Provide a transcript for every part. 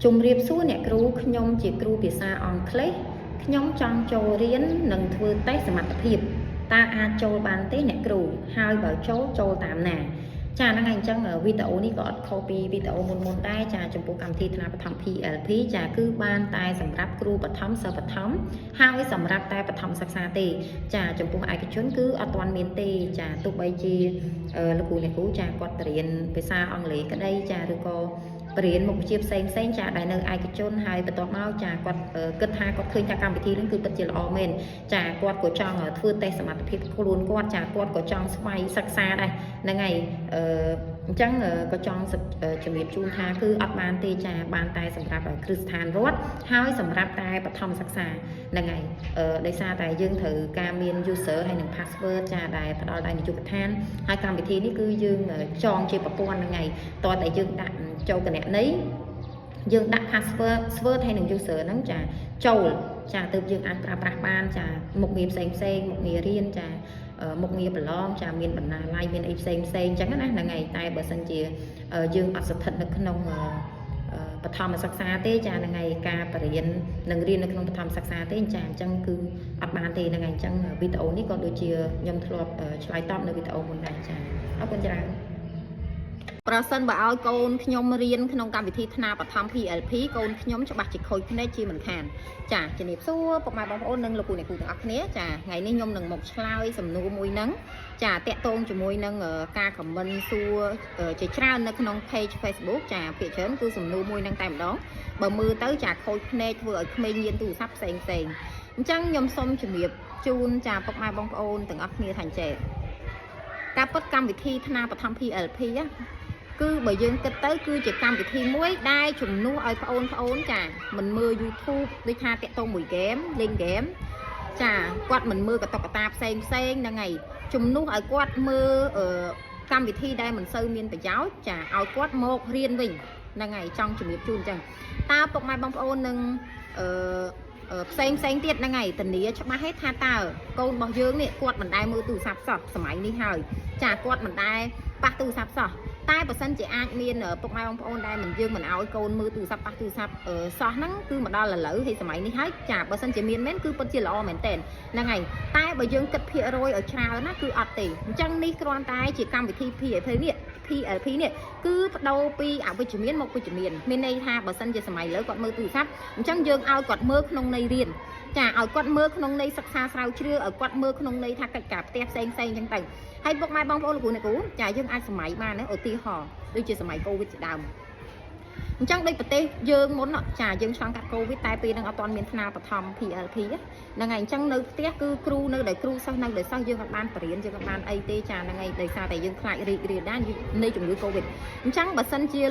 ជំរាបសួរអ្នកគ្រូខ្ញុំជាគ្រូភាសាអង់គ្លេសខ្ញុំចង់ចូលរៀននិងធ្វើតេស្តសមត្ថភាពតើអាចចូលបានទេអ្នកគ្រូហើយបើចូលតាមណាចាហ្នឹងហើយអញ្ចឹងវីដេអូនេះក៏អត់ខុសពីវីដេអូមុនដែរចាចំពោះកម្មវិធីថ្នាក់បឋម PLP ចាគឺបានតែសម្រាប់គ្រូបឋមសិស្សបឋមហើយសម្រាប់តែបឋមសិក្សាទេចាចំពោះឯកជនគឺអត់ទាន់មានទេចាទោះបីជាលោកគ្រូអ្នកគ្រូចាគាត់ទៅរៀនភាសាអង់គ្លេសក្តីចាឬក៏បរៀនមុខវិជ្ជាផ្សេងចាដែលនៅឯកជនហើយបន្ទាប់មកចាគាត់គិតថាគាត់ឃើញថាកម្មវិធីនេះគឺពិតជាល្អមែនចាគាត់ក៏ចង់ធ្វើតេស្តសមត្ថភាពខ្លួនគាត់ចាគាត់ក៏ចង់ស្វ័យសិក្សាដែរហ្នឹងហើយអញ្ចឹងក៏ចង់ជំរាបជូនថាគឺអត់បានទេចាបានតែសម្រាប់គ្រឹះស្ថានរដ្ឋហើយសម្រាប់តែបឋមសិក្សាហ្នឹងហើយដោយសារតែយើងត្រូវការមាន user ហើយនិង password ចាដែលផ្ដល់ដោយនាយកដ្ឋានហើយកម្មវិធីនេះគឺយើងចងជាប្រព័ន្ធហ្នឹងហើយតើតែយើងដាក់ចូលគណនីយើងដាក់ password ហើយនឹង user ហ្នឹងចាចូលចាទើបយើងអាចប្រើប្រាស់បានចាមុខងារផ្សេងមុខងាររៀនចាមុខងារប្រឡងចាមានបណ្ណាល័យមានអីផ្សេងអញ្ចឹងណាហ្នឹងហើយតែបើសិនជាយើងអត់ស្ថិតនៅក្នុងបឋមសិក្សាទេចាហ្នឹងហើយការបរៀននឹងរៀននៅក្នុងបឋមសិក្សាទេចាអញ្ចឹងគឺអត់បានទេហ្នឹងហើយអញ្ចឹងវីដេអូនេះក៏ដូចជាខ្ញុំធ្លាប់ឆ្លើយតបនៅវីដេអូមុនដែរចាអរគុណច្រើនប្រសិនបើឲ្យកូនខ្ញុំរៀនក្នុងកម្មវិធីថ្នាក់បឋម PLP កូនខ្ញុំច្បាស់ជាខូចភ្នែកជាមិនខានចាជំរាបសួរពុកម៉ែបងប្អូននិងលោកគ្រូអ្នកគ្រូទាំងអស់គ្នាចាថ្ងៃនេះខ្ញុំនឹងមកឆ្លើយសំណួរមួយហ្នឹងចាតាក់ទងជាមួយនឹងការខមមិនសួរជាច្រើននៅក្នុង page Facebook ចាភាគច្រើនគឺសំណួរមួយហ្នឹងតែម្ដងបើមើលទៅចាខូចភ្នែកធ្វើឲ្យក្មេងញៀនទូរស័ព្ទផ្សេងអញ្ចឹងខ្ញុំសូមជំរាបជូនចាពុកម៉ែបងប្អូនទាំងអស់គ្នាថាចេះការពិតកម្មវិធីថ្នាក់បឋម PLP គឺបើយើងគិតទៅគឺជាកម្មវិធីមួយដែលជំនួសឲ្យបងប្អូនចាមិនមើល YouTube ដូចថាតាក់ទងមួយហ្គេមលេងហ្គេមចាគាត់មិនមើលកតុកតាផ្សេងហ្នឹងហើយជំនួសឲ្យគាត់មើលកម្មវិធីដែលមិនសូវមានប្រយោជន៍ចាឲ្យគាត់មករៀនវិញហ្នឹងហើយចង់ជំរាបជូនអញ្ចឹងតើពុកម៉ែបងប្អូននឹងផ្សេងទៀតហ្នឹងហើយធានាច្បាស់ហេតុថាតើកូនរបស់យើងនេះគាត់មិនដែលមើលទូរស័ព្ទសោះសម័យនេះហើយចាគាត់មិនដែលប៉ះទូរស័ព្ទសោះតែបើសិនជាអាចមានពុកម៉ែបងប្អូនដែលយើងមិនឲ្យកូនមើលទូរស័ព្ទប៉ះទូរស័ព្ទសោះហ្នឹងគឺមកដល់ឥឡូវហើយសម័យនេះហើយចាបើសិនជាមានមែនគឺពិតជាល្អមែនតើហ្នឹងហើយតែបើយើងគិតភាគរយឲ្យច្រើនណាគឺអត់ទេអញ្ចឹងនេះគ្រាន់តែជាកម្មវិធី PLP នេះគឺបដូរពីអវិជ្ជមានមកវិជ្ជមានមានន័យថាបើសិនជាសម័យលើគាត់មើលទូរស័ព្ទអញ្ចឹងយើងឲ្យគាត់មើលក្នុងន័យរៀនចាឲ្យគាត់មើលក្នុងន័យសិក្សាស្រាវជ្រាវឲ្យគាត់មើលក្នុងន័យថាកិច្ចការផ្ទះផ្សេងអញ្ចឹងទៅហើយពុកម៉ែបងប្អូនលោកគ្រូចាយើងអាចសម័យបានឧទាហរណ៍ដូចជាសម័យកូវីដជាដើមអញ្ចឹងដូចប្រទេសយើងមុនចាយើងឆ្លងកាត់កូវីដតែពេលហ្នឹងអត់ទាន់មានថ្នាក់បឋម PLP ហ្នឹងហើយអញ្ចឹងនៅផ្ទះគឺគ្រូនៅដែលគ្រូសិស្សនៅដែលសិស្សយើងអត់បានបរៀនយើងអត់បានអីទេចាហ្នឹងហើយដោយសារតែយើងខ្លាចរីករាលដាលនៃជំងឺកូវីដអញ្ចឹងបើសិនជា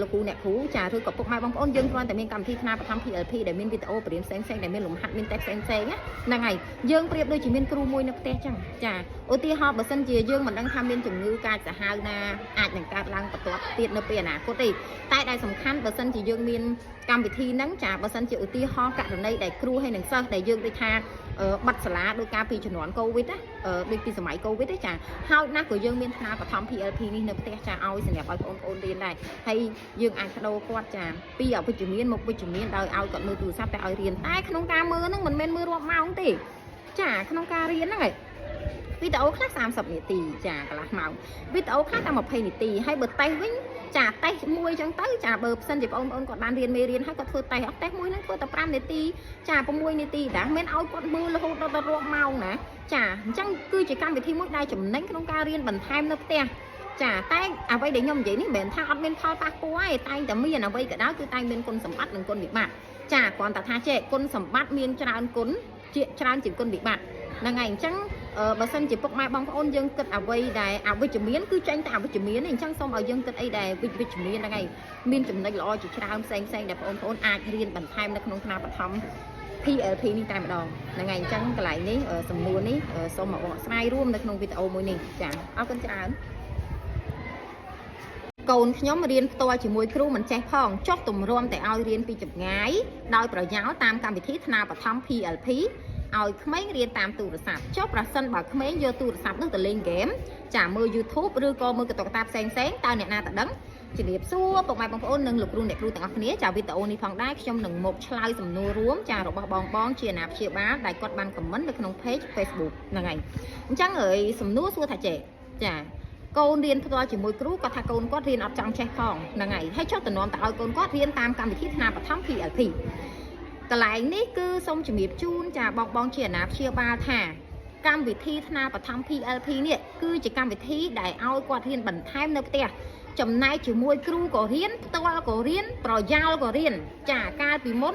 លោកគ្រូអ្នកគ្រូចាឬក៏ពុកម៉ែបងប្អូនយើងគ្រាន់តែមានកម្មវិធីថ្នាក់បឋម PLP ដែលមានវីដេអូបរៀនផ្សេងដែលមានលំហាត់មានតេស្តផ្សេងហ្នឹងហើយយើងប្រៀបដូចជាមានគ្រូមួយនៅផ្ទះចឹងចាឧទាហរណ៍បើសិនជាយើងមិនដឹងថាមានជំងឺកាចសាហាវណាអាចនឹងកើតឡើងបន្ទាប់ទៀតនៅពេលអនាគតទេតែដែលសំខាន់បើសិនជាយើងមានកម្មវិធីហ្នឹងចាបើសិនជាឧទាហរណ៍ករណីដែលគ្រូហើយនឹងសិស្សដែលយើងដូចថាបាត់សាលាដោយការពីជំនាន់កូវីដណាដូចពីសម័យកូវីដទេចាហើយណាស់ក៏យើងមានថ្នាក់បឋម PLP នេះនៅផ្ទះចាឲ្យសម្រាប់ឲ្យបងប្អូនរៀនដែរហើយយើងអាចបដូរគាត់ចាពីអវិជ្ជមានមកវិជ្ជមានដោយឲ្យគាត់មើលទូរស័ព្ទតែឲ្យរៀនតែក្នុងការមើលហ្នឹងមិនមែនមើលរាប់ម៉ោងទេចាក្នុងការរៀនហ្នឹងឯងវីដេអូខ្លះ30នាទីចាកន្លះម៉ោងវីដេអូខ្លះតែ20នាទីហើយបើតេស្តវិញចាតេស្តមួយចឹងទៅចាបើផ្សិនជាបងប្អូនគាត់បានរៀនមេរៀនហើយគាត់ធ្វើតេស្តអត់តេស្តមួយហ្នឹងធ្វើតែ5នាទីចា6នាទីដែរមិនឲ្យគាត់មើលរហូតដល់រាប់ម៉ោងណាចាអញ្ចឹងគឺជាកម្មវិធីមួយដែលចំណេញក្នុងការរៀនបន្ថែមនៅផ្ទះចាតែអ្វីដែលខ្ញុំនិយាយនេះមិនមែនថាអត់មានផលប៉ះពាល់ទេតែតែមានអ្វីក៏ដោយគឺតែមានគុណសម្បត្តិនិងគុណវិបត្តិចាគ្រាន់តែថាចេះគុណសម្បត្តិមានច្រើនគុណជាច្រើនជាងគុណវិបត្តិហ្នឹងហើយអញ្ចឹងបើសិនជាពុកម៉ែបងប្អូនយើងគិតអ្វីដែលអវិជ្ជមានគឺចេញតែអវិជ្ជមានទេអញ្ចឹងសូមឲ្យយើងគិតអីដែលវិជ្ជមានហ្នឹងហើយមានចំណុចល្អជាច្រើនផ្សេងដែលបងប្អូនអាចរៀនបន្ថែមនៅក្នុងថ្នាក់បឋម PLP នេះតែម្ដងហ្នឹងហើយអញ្ចឹងកន្លែងនេះសំណួរនេះសូមមកបកស្រាយរួមនៅក្នុងវីដេអូមួយនេះចាអរគុណច្រើនកូនខ្ញុំរៀនផ្ទាល់ជាមួយគ្រូមិនចេះផងចុះទម្រាំតែឲ្យរៀនពីចម្ងាយដោយប្រយោលតាមកម្មវិធីថ្នាក់បឋម PLP ឲ្យក្មេងរៀនតាមទូរស័ព្ទចុះប្រសិនបើក្មេងយកទូរស័ព្ទនោះទៅលេងហ្គេមចាមើល YouTube ឬក៏មើលកតុកតាផ្សេងតើអ្នកណាទៅដឹង ជំរាបសួរពុកម៉ែបងប្អូននិងលោកគ្រូអ្នកគ្រូទាំងអស់គ្នាចាវីដេអូនេះផងដែរខ្ញុំនឹងមកឆ្លើយសំណួររួមចារបស់បងជាអាណាព្យាបាលដែលគាត់បានខមមិននៅក្នុង page Facebook ហ្នឹងហើយអញ្ចឹងសំណួរសួរថាចេះចាកូនរៀនផ្ទាល់ជាមួយគ្រូគាត់ថាកូនគាត់រៀនអត់ចង់ចេះផងហ្នឹងហើយហើយចុះតំណទៅឲ្យកូនគាត់រៀនតាមកម្មវិធីថ្នាលបឋម PLP កន្លែងនេះគឺសូមជំរាបជូនចាបងជាអាណាព្យាបាលថាកម្មវិធីថ្នាលបឋម PLP នេះគឺជាកម្មវិធីដែលឲ្យគាត់រៀនបន្ថែមនៅផ្ទះចំណែកជាមួយគ្រូក៏រៀនផ្ទាល់ក៏រៀនប្រយោលក៏រៀនចាកាលពីមុន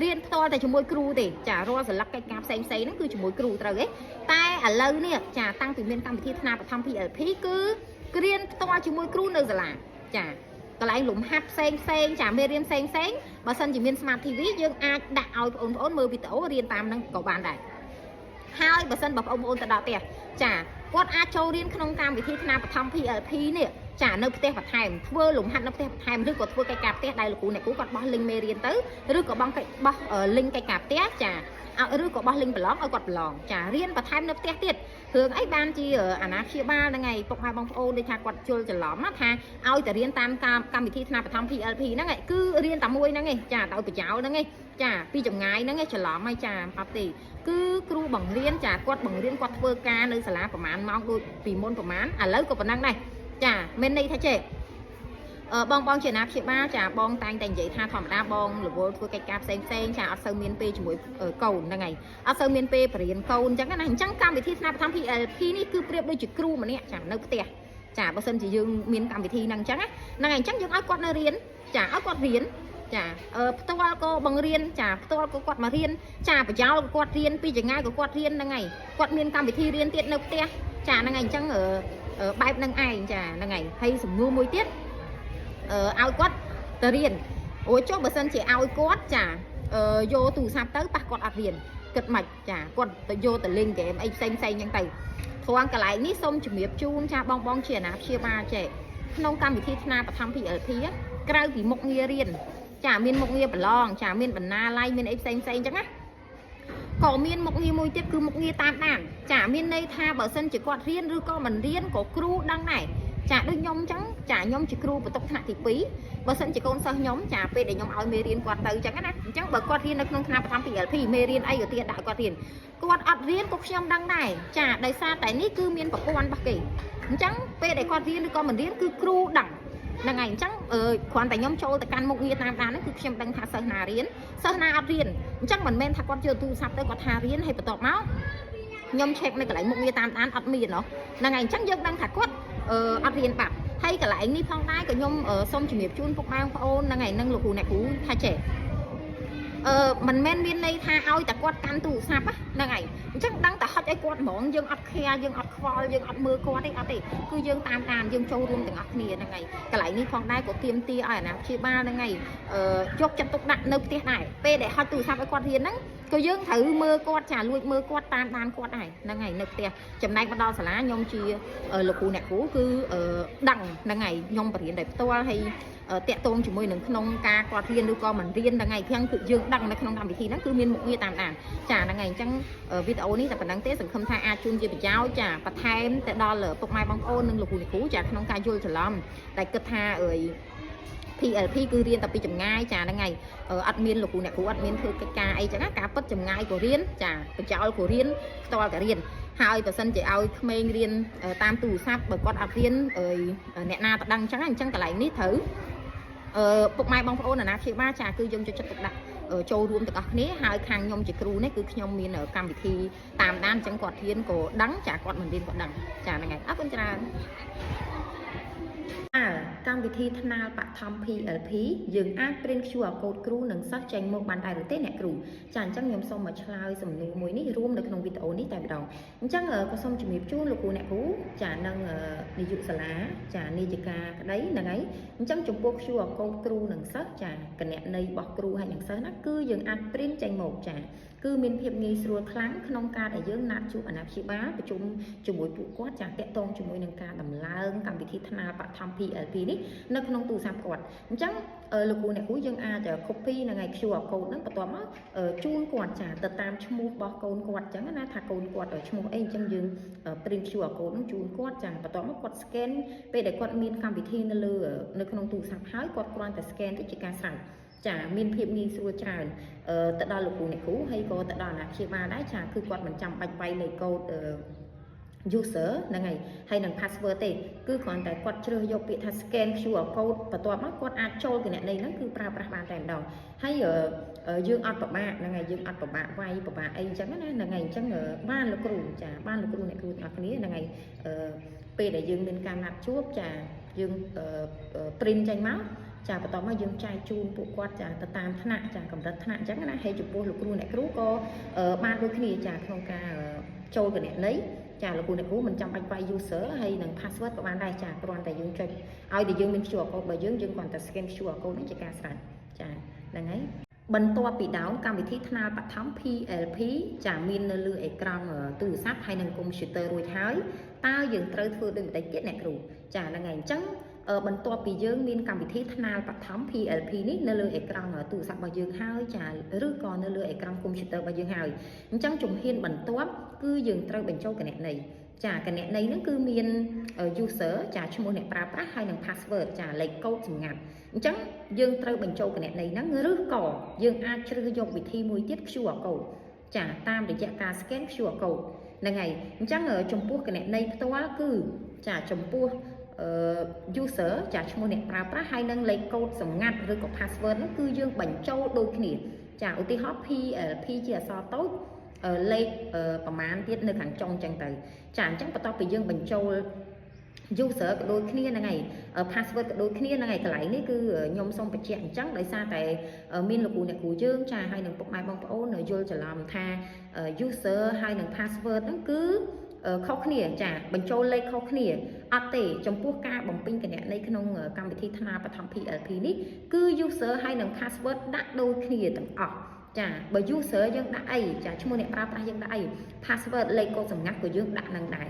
រៀនផ្ទាល់តែជាមួយគ្រូទេចារាល់សន្លឹកកិច្ចការផ្សេងហ្នឹងគឺជាមួយគ្រូត្រូវទេតែឥឡូវនេះចាតាំងពីមានកម្មវិធីថ្នាលបឋម PLP គឺរៀនផ្ទាល់ជាមួយគ្រូនៅសាលាចាកន្លែងលំហាត់ផ្សេងចាមេរៀនផ្សេងបើសិនជាមាន Smart TV យើងអាចដាក់ឲ្យបងប្អូនមើលវីដេអូរៀនតាមហ្នឹងក៏បានដែរហើយបើសិនបងប្អូនទៅដល់ផ្ទះចាគាត់អាចចូលរៀនក្នុងកម្មវិធីថ្នាលបឋម PLP នេះចានៅផ្ទះបន្ថែមធ្វើលំហាត់នៅផ្ទះបន្ថែមឬក៏ធ្វើកិច្ចការផ្ទះដែលលោកគ្រូអ្នកគ្រូគាត់បោះ link មេរៀនទៅឬក៏បោះ link កិច្ចការផ្ទះចាឬក៏បោះ link ប្រឡងឲ្យគាត់ប្រឡងចារៀនបន្ថែមនៅផ្ទះទៀតរឿងអីបានជាអាណាព្យាបាលហ្នឹងហើយពុកម៉ែបងប្អូនដូចថាគាត់ជល់ច្រឡំថាឲ្យតែរៀនតាមកម្មវិធីថ្នាលបឋម PLP ហ្នឹងគឺរៀនតែមួយហ្នឹងឯងចាដោយប្រយោលហ្នឹងឯងចាពីចម្ងាយហ្នឹងឯងច្រឡំហើយចាអត់ទេគឺគ្រូបង្រៀនចាគាត់បង្រៀនគាត់ធ្វើការនៅសាលាប្រហែលម៉ោងដូចពីមុនប្រហែលឥឡូវក៏ប៉ុណ្ណឹងដែរចាមានន័យថាចេះបងជាអាណាព្យាបាលចាបងតែងតែនិយាយថាធម្មតាបងរវល់ធ្វើកិច្ចការផ្សេងចាអត់សូវមានពេលជាមួយកូនហ្នឹងហើយអត់សូវមានពេលបរៀនកូនអញ្ចឹងណាអញ្ចឹងកម្មវិធីថ្នាលបឋម PLP នេះគឺប្រៀបដូចជាគ្រូម្នាក់ចានៅផ្ទះចាបើសិនជាយើងមានកម្មវិធីហ្នឹងអញ្ចឹងហ្នឹងហើយអញ្ចឹងយើងឲ្យគាត់នៅរៀនចាឲ្យគាត់រៀនចាផ្ទាល់ក៏បង្រៀនចាផ្ទាល់ក៏គាត់មករៀនចាប្រយោលក៏គាត់រៀនពីចង្ងាយក៏គាត់រៀនហ្នឹងហើយគាត់មានកម្មវិធីរៀនទៀតនៅផ្ទះចាហ្នឹងហើយអញ្ចឹងបែបហ្នឹងឯងចាហ្នឹងហើយហើយសំណួរមួយទៀតឲ្យគាត់ទៅរៀនអូចុះបើសិនជាឲ្យគាត់ចាយកទូរស័ព្ទទៅប៉ះគាត់អត់រៀនគិតមិនចាគាត់ទៅយកទៅលេងហ្គេមអីផ្សេងអញ្ចឹងទៅព្រោះកន្លែងនេះសូមជំរាបជូនចាបងជាអាណាព្យាបាលចេះក្នុងកម្មវិធីថ្នាលបឋម PLP ក្រៅពីមុខងាររៀនចាមានមុខងារប្រឡងចាមានបណ្ណាល័យមានអីផ្សេងអញ្ចឹងណាក៏មានមុខងារមួយទៀតគឺមុខងារតាមដានចាមានន័យថាបើសិនជាគាត់រៀនឬក៏មិនរៀនក៏គ្រូដឹងដែរចាដូចខ្ញុំអញ្ចឹងចាខ្ញុំជាគ្រូបន្ទុកថ្នាក់ទី2បើសិនជាកូនសិស្សខ្ញុំចាពេលដែលខ្ញុំឲ្យមេរៀនគាត់ទៅអញ្ចឹងណាអញ្ចឹងបើគាត់រៀននៅក្នុងថ្នាក់បឋម PLP មេរៀនអីក៏ទៀតដាក់គាត់រៀនគាត់អត់រៀនក៏ខ្ញុំដឹងដែរចាដោយសារតែនេះគឺមានប្រព័ន្ធរបស់គេអញ្ចឹងពេលដែលគាត់រៀនឬក៏មិនរៀនគឺគ្រូដឹងហ្នឹងហើយអញ្ចឹងគ្រាន់តែខ្ញុំចូលទៅកាន់មុខងារតាមដានហ្នឹងគឺខ្ញុំដឹងថាសិស្សណារៀនសិស្សណាអត់រៀនអញ្ចឹងមិនមែនថាគាត់យកទូរស័ព្ទទៅគាត់ថារៀនហើយបន្ទាប់មកខ្ញុំ check នៅកន្លែងមុខងារតាមដានអត់មានហ្នឹងហើយអញ្ចឹងយើងដឹងថាគាត់អត់រៀនបាត់ហើយកន្លែងនេះផងដែរក៏ខ្ញុំសូមជំរាបជូនពុកម៉ែបងប្អូនហ្នឹងហើយនឹងលោកគ្រូអ្នកគ្រូថាចេះមិនមែនមានន័យថាឲ្យតែគាត់កាន់ទូរស័ព្ទហ្នឹងហើយអញ្ចឹងដឹងតែហុចឲ្យគាត់ហ្មងយើងអត់ខែយើងអត់ខ្វល់យើងអត់មើលគាត់ទេអត់ទេគឺយើងតាមដានយើងចូលរួមទាំងអស់គ្នាហ្នឹងហើយកន្លែងនេះផងដែរក៏ទៀមទាឲ្យអាណាព្យាបាលហ្នឹងហើយយកចិត្តទុកដាក់នៅផ្ទះដែរពេលដែលហុចទូរស័ព្ទឲ្យគាត់រៀនហ្នឹងក៏យើងត្រូវមើលគាត់ចាលួចមើលគាត់តាមដានគាត់ដែរហ្នឹងហើយនៅផ្ទះចំណែកមកដល់សាលាខ្ញុំជាលោកគ្រូអ្នកគ្រូគឺដឹងហ្នឹងហើយខ្ញុំបរៀនដោយផ្ទាល់ហើយតាក់ទងជាមួយនឹងក្នុងការគាត់រៀនឬក៏មិនរៀនហ្នឹងហើយភាំងគឺយើងដឹងនៅក្នុងកម្មវិធីហ្នឹងគឺមានមុខងារតាមដានចាហ្នឹងហើយអញ្ចឹងវីដេអូនេះតែប៉ុណ្្នឹងទេសង្ឃឹមថាអាចជូនជាប្រយោជន៍ចាបន្ថែមទៅដល់ពុកម៉ែបងប្អូននិងលោកគ្រូអ្នកគ្រូចាក្នុងការយល់ច្រឡំតែគិតថាPLP គឺរៀនតែពីចម្ងាយចាហ្នឹងហើយអត់មានលោកគ្រូអ្នកគ្រូអត់មានធ្វើកិច្ចការអីចឹងណាការពិតចម្ងាយក៏រៀនចាបញ្ចោលក៏រៀនផ្ទាល់ក៏រៀនហើយបើសិនជាឲ្យក្មេងរៀនតាមទូរស័ព្ទបើគាត់អត់រៀនអ្នកណាទៅដឹងចឹងអញ្ចឹងកន្លែងនេះត្រូវពុកម៉ែបងប្អូនអាណាព្យាបាលចាគឺយើងយកចិត្តទុកដាក់ចូលរួមទាំងអស់គ្នាហើយខាងខ្ញុំជាគ្រូនេះគឺខ្ញុំមានកម្មវិធីតាមដានអញ្ចឹងគាត់រៀនក៏ដឹងចាគាត់មិនរៀនក៏ដឹងចាហ្នឹងហើយអរគុណច្រើនកម្មវិធីថ្នាលបឋម PLP យើងអាចព្រីន QR code គ្រូនិងសិស្សចេញមកបានដែរឬទេអ្នកគ្រូចាអញ្ចឹងខ្ញុំសូមមកឆ្លើយសំណួរមួយនេះរួមនៅក្នុងវីដេអូនេះតែម្ដងអញ្ចឹងក៏សូមជំរាបជូនលោកគ្រូអ្នកគ្រូចានឹងនាយកសាលាចានាយិកាក្តីហ្នឹងហើយអញ្ចឹងចំពោះ QR code គ្រូនិងសិស្សចាគណនីរបស់គ្រូហើយនិងសិស្សណាគឺយើងអាចព្រីនចេញមកចាគឺមានភាពងាយស្រួលខ្លាំងក្នុងការដែលយើងណាត់ជួបអាណាព្យាបាលប្រជុំជាមួយពួកគាត់ចាតាក់ទងជាមួយនឹងការដំឡើងកម្មវិធីថ្នាលបឋ ថម PLP នេះនៅក្នុងទូរស័ព្ទគាត់អញ្ចឹងលោកគ្រូអ្នកគ្រូយើងអាច copy នៅថ្ងៃ QR code ហ្នឹងបន្ទាប់មកជូនគាត់ចាទៅតាមឈ្មោះរបស់កូនគាត់អញ្ចឹងណាថាកូនគាត់ឈ្មោះអីអញ្ចឹងយើង print QR code ហ្នឹងជូនគាត់ចាបន្ទាប់មកគាត់ scan ពេលដែលគាត់មានកម្មវិធីនៅក្នុងទូរស័ព្ទហើយគាត់គ្រាន់តែ scan ទៅជាការស្រេចចាមានភាពងាយស្រួលច្រើនទៅដល់លោកគ្រូអ្នកគ្រូហើយក៏ទៅដល់អាណាព្យាបាលដែរចាគឺគាត់មិនចាំបាច់វាយលេខកូដuser ហ្នឹងហើយនឹង password ទេគឺគ្រាន់តែគាត់ជ្រើសយកពាក្យថា scan QR code បន្ទាប់មកគាត់អាចចូលគណនីហ្នឹងគឺប្រើប្រាស់បានតែម្ដងហើយយើងអត់ពិបាកហ្នឹងហើយយើងអត់ពិបាកវាយពិបាកអីអញ្ចឹងណាហ្នឹងហើយអញ្ចឹងបានលោកគ្រូចាបានលោកគ្រូអ្នកគ្រូទាំងអស់គ្នាហ្នឹងហើយពេលដែលយើងមានការណាត់ជួបចាយើង print ចេញមកចាបន្ទាប់មកយើងចែកជូនពួកគាត់ចាទៅតាមថ្នាក់ចាកម្រិតថ្នាក់អញ្ចឹងណាហើយចំពោះលោកគ្រូអ្នកគ្រូក៏បានដូចគ្នាចាក្នុងការចូលគណនីចាលោកគ្រូអ្នកគ្រូមិនចាំបាច់វាយ user ហើយនឹង password ក៏បានដែរចាគ្រាន់តែយើងចុចឲ្យតែយើងមាន QR code របស់យើងគ្រាន់តែ scan QR code នេះជាការស្រេចចាហ្នឹងហើយបន្ទាប់ពីដោនកម្មវិធីថ្នាលបឋម PLP ចាមាននៅលើអេក្រង់ទូរស័ព្ទហើយនឹងកុំព្យូទ័ររួចហើយតើយើងត្រូវធ្វើដូចម្តេចទៀតអ្នកគ្រូចាហ្នឹងហើយអញ្ចឹងបន្ទាប់ពីយើងមានកម្មវិធីថ្នាលបឋម PLP នេះនៅលើអេក្រង់ទូរស័ព្ទរបស់យើងហើយចាឬក៏នៅលើអេក្រង់កុំព្យូទ័ររបស់យើងហើយអញ្ចឹងជំហានបន្ទាប់គឺយើងត្រូវបញ្ចូលគណនីចាគណនីហ្នឹងគឺមាន user ចាឈ្មោះអ្នកប្រើប្រាស់ហើយនឹង password ចាលេខកូដសម្ងាត់អញ្ចឹងយើងត្រូវបញ្ចូលគណនីហ្នឹងឬក៏យើងអាចជ្រើសយកវិធីមួយទៀត QR code ចាតាមរយៈការ scan QR code ហ្នឹងហើយអញ្ចឹងចំពោះគណនីផ្ទាល់គឺចាចំពោះuser ចាឈ្មោះអ្នកប្រើប្រាស់ហើយនឹងលេខកូដសម្ងាត់ឬក៏ password នោះគឺយើងបញ្ចូលដូចគ្នាចាឧទាហរណ៍ PLP ជាអក្សរតូចលេខប្រមាណទៀតនៅខាងចុងអញ្ចឹងទៅចាអញ្ចឹងបន្ទាប់ពីយើងបញ្ចូល user ក៏ដូចគ្នាហ្នឹងហើយ password ក៏ដូចគ្នាហ្នឹងហើយកន្លែងនេះគឺខ្ញុំសូមបញ្ជាក់អញ្ចឹងដោយសារតែមានលោកគ្រូអ្នកគ្រូយើងចាហើយនឹងពុកម៉ែបងប្អូនយល់ច្រឡំថា user ហើយនឹង password ហ្នឹងគឺខុសគ្នាចាបញ្ចូលលេខខុសគ្នាអត់ទេចំពោះការបំពេញគណនីក្នុងកម្មវិធីថ្នាលបឋម PLP នេះគឺ user ហើយនឹង password ដាក់ដូចគ្នាទាំងអស់ចាបើ user យើងដាក់អីចាឈ្មោះអ្នកប្រើប្រាស់យើងដាក់អី password លេខកូដសម្ងាត់ក៏យើងដាក់នឹងដែរ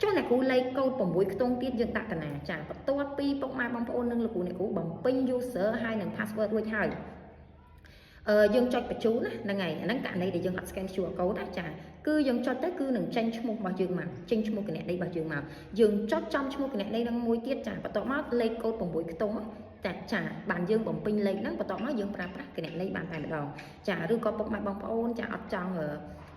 ចុះអ្នកគ្រូលេខកូដ6ខ្ទង់ទៀតយើងដាក់តាណាចាបន្ទាប់ពីពុកម៉ែបងប្អូននិងលោកគ្រូអ្នកគ្រូបំពេញ user ហើយនឹង password រួចហើយយើងចុចបញ្ជូនណាហ្នឹងហើយអាហ្នឹងករណីដែលយើងអត់ scan QR code ណាចាគឺយើងចុចទៅគឺនឹងចេញឈ្មោះរបស់យើងមកចេញឈ្មោះគណនីរបស់យើងមកយើងចុចចំឈ្មោះគណនីហ្នឹងមួយទៀតចាបន្ទាប់មកលេខកូដ6ខ្ទង់ចាបានយើងបំពេញលេខហ្នឹងបន្ទាប់មកយើងប្រើប្រាស់គណនីបានតែម្ដងចាឬក៏ពុកម៉ែបងប្អូនចាអត់ចង់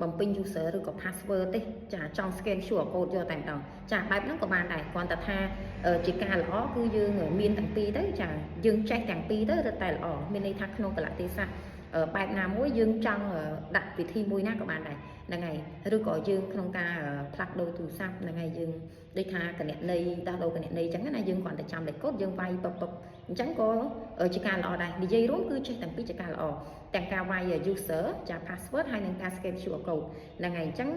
បំពេញ user ឬក៏ password ទេចាចង់ scan QR code យកតែម្ដងចាបែបហ្នឹងក៏បានដែរគ្រាន់តែថាជាការល្អគឺយើងមានទាំងពីរទៅចាយើងចេះទាំងពីរទៅរឹតតែល្អមានន័យថាក្នុងកលៈទេសៈបែបណាមួយយើងចង់ដាក់វិធីមួយណាក៏បានដែរហ្នឹងហើយឬក៏យើងក្នុងការផ្លាស់ប្ដូរទូរស័ព្ទហ្នឹងហើយយើងដូចថាគណនីដោះដូរគណនីអញ្ចឹងណាយើងគ្រាន់តែចាំលេខកូដយើងវាយពឹបអញ្ចឹងក៏ជាការល្អដែរនិយាយរួមគឺចេះទាំងពីរជាការល្អទាំងការវាយ user ចា password ហើយនិងការ scan QR code ហ្នឹងហើយអញ្ចឹង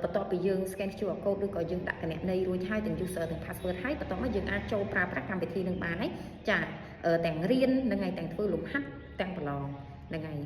បន្ទាប់ពីយើង scan QR code ឬក៏យើងដាក់គណនីរួចហើយទាំង user ទាំង password ហើយបន្ទាប់មកយើងអាចចូលប្រើប្រាស់កម្មវិធីនឹងបានហើយចាទាំងរៀនហ្នឹងហើយទាំងធ្វើលំហាត់ទាំងប្រឡងហ្នឹងហើយ